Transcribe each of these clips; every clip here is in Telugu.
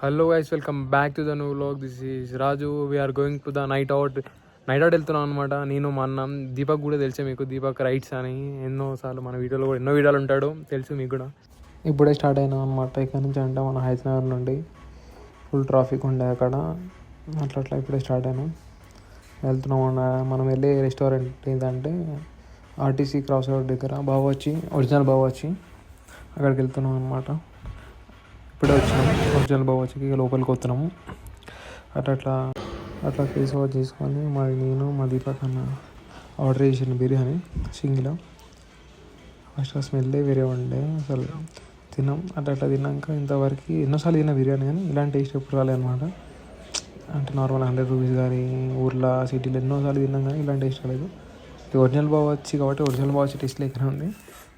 Hello guys, welcome back to the new vlog. This is Raju. We're going to the night out వెళ్తున్నాం అనమాట. నేను మా అన్న దీపక్ కూడా తెలిసే మీకు, దీపక్ రైట్స్ అని ఎన్నోసార్లు మన వీడియోలో కూడా ఎన్నో వీడియోలు ఉంటాడు, తెలుసు మీకు కూడా. ఇప్పుడే స్టార్ట్ అయినాం అనమాట. ఇక్కడ నుంచి అంటే మన హైదరాబాద్ నుండి ఫుల్ ట్రాఫిక్ ఉండే అక్కడ, అట్లా ఇప్పుడే స్టార్ట్ అయినాం, వెళ్తున్నాం. మనం వెళ్ళే రెస్టారెంట్ ఏంటంటే ఆర్టీసీ క్రాస్ రోడ్ దగ్గర బావచ్చి, ఒరిజినల్ బావచ్చి, అక్కడికి వెళ్తున్నాం అనమాట. ఇప్పుడే వచ్చినాము ఒరిజినల్ బావచ్చికి, లోపలికి వస్తున్నాము. అట్లా ఫేస్ వాష్ చేసుకొని మరి నేను మా దీపక్ అన్న ఆర్డర్ చేసిన బిర్యానీ సింగిలో. ఫస్ట్ స్మెల్లే వేరే ఉండే, అసలు తిన్నాం. అట్లా తిన్నాక ఇంతవరకు ఎన్నోసార్లు తిన్న బిర్యానీ కానీ ఇలాంటి టేస్ట్ ఎప్పుడు రాలేదన్నమాట. అంటే నార్మల్ 100 రూపీస్ కానీ ఊర్లో సిటీలో ఎన్నోసార్లు తిన్నాం కానీ ఇలాంటి టేస్ట్ రాలేదు. ఇది ఒరిజినల్ బావచ్చి కాబట్టి ఒరిజినల్ బావచ్చి టేస్ట్ లేకనే ఉంది.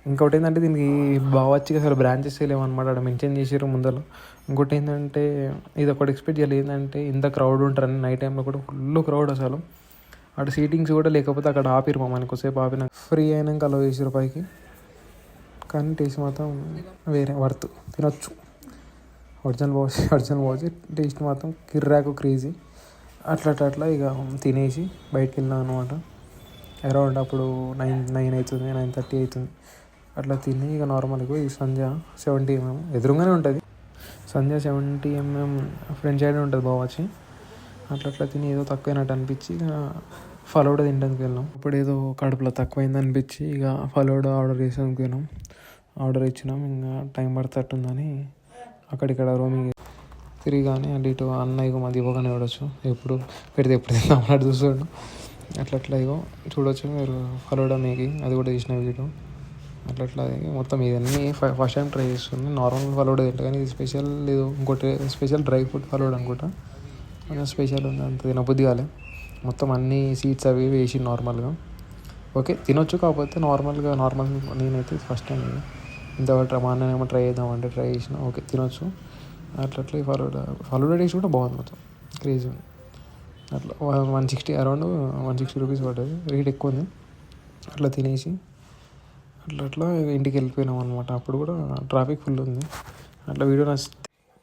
ఇంకోటి ఏంటంటే దీనికి బావచ్చికి అసలు బ్రాంచెస్ లేవన్నమాట, అక్కడ మెన్షన్ చేసారు ముందర. ఇంకోటి ఏంటంటే ఇది ఒకటి ఎక్స్పెక్ట్ చేయాలి, ఏంటంటే ఇంత క్రౌడ్ ఉంటారని. నైట్ టైంలో కూడా ఫుల్ క్రౌడ్ అసలు. అక్కడ సీటింగ్స్ కూడా లేకపోతే అక్కడ ఆపిరు మమ్మల్ని, కొద్దిసేపు ఆపిన ఫ్రీ అయినాక అలా 20 రూపాయలకి. కానీ టేస్ట్ మాత్రం వేరే వర్త్, తినొచ్చు. ఒరిజినల్ బావచ్చి టేస్ట్ మాత్రం కిర్రాకు క్రేజీ. అట్లా ఇక తినేసి బయటికి వెళ్ళాం అనమాట. అరౌండ్ అప్పుడు 9 అవుతుంది, 9:30 అవుతుంది. అట్లా తిని ఇక నార్మల్గా ఈ సంధ్య 70 mm ఎదురుగానే ఉంటుంది. సంధ్య 70 mm ఫ్రంట్ సైడ్ ఉంటుంది బావచ్చి. అట్లా తిని ఏదో తక్కువైనట్టు అనిపించి ఇక ఫలోడా తినడానికి వెళ్ళాం. ఇప్పుడు ఏదో కడుపులో తక్కువైంది అనిపించి ఇక ఫలోడా ఆర్డర్ చేసేందుకు వెళ్ళాం. ఆర్డర్ ఇచ్చినాం. ఇంకా టైం పడుతుందని అక్కడిక్కడ రోమింగ్ తిరిగానే అటు ఇటు అన్నయ్యకు మా దీపకనే చూడొచ్చు, ఎప్పుడు తిందాం అన్నట్టు చూస్తాడు. అట్లా ఇగో చూడొచ్చు మీరు ఫలోడా మేకింగ్, అది కూడా తీసిన వీడియో. అట్లా మొత్తం ఇవన్నీ ఫస్ట్ టైం ట్రై చేస్తుంది. నార్మల్ ఫలోడా తింటా కానీ ఇది స్పెషల్, లేదు ఇంకోటి స్పెషల్ డ్రై ఫ్రూట్ ఫలోడా అనుకుంటా. కొంచెం స్పెషల్ ఉంది, అంత తినబుద్ధి కాలే. మొత్తం అన్ని సీడ్స్ అవి వేసి నార్మల్గా ఓకే తినొచ్చు. కాకపోతే నార్మల్ నేనైతే ఫస్ట్ టైం ఇంతవరకు మా అన్ననేమో ట్రై చేద్దామంటే ట్రై చేసిన, ఓకే తినొచ్చు. అట్లా ఈ ఫలోడా టేస్ట్ కూడా బాగుంది, మొత్తం క్రేజీ ఉంది. అట్లా 160 అరౌండ్ 160 రూపీస్ పడ్డది, రేట్ ఎక్కువ ఉంది. అట్లా తినేసి అట్లా ఇంటికి వెళ్ళిపోయినాం అనమాట. అప్పుడు కూడా ట్రాఫిక్ ఫుల్ ఉంది. అట్లా వీడియో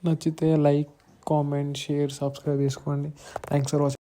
నచ్చితే లైక్, కామెంట్, షేర్, సబ్స్క్రైబ్ చేసుకోండి. Thanks for watching.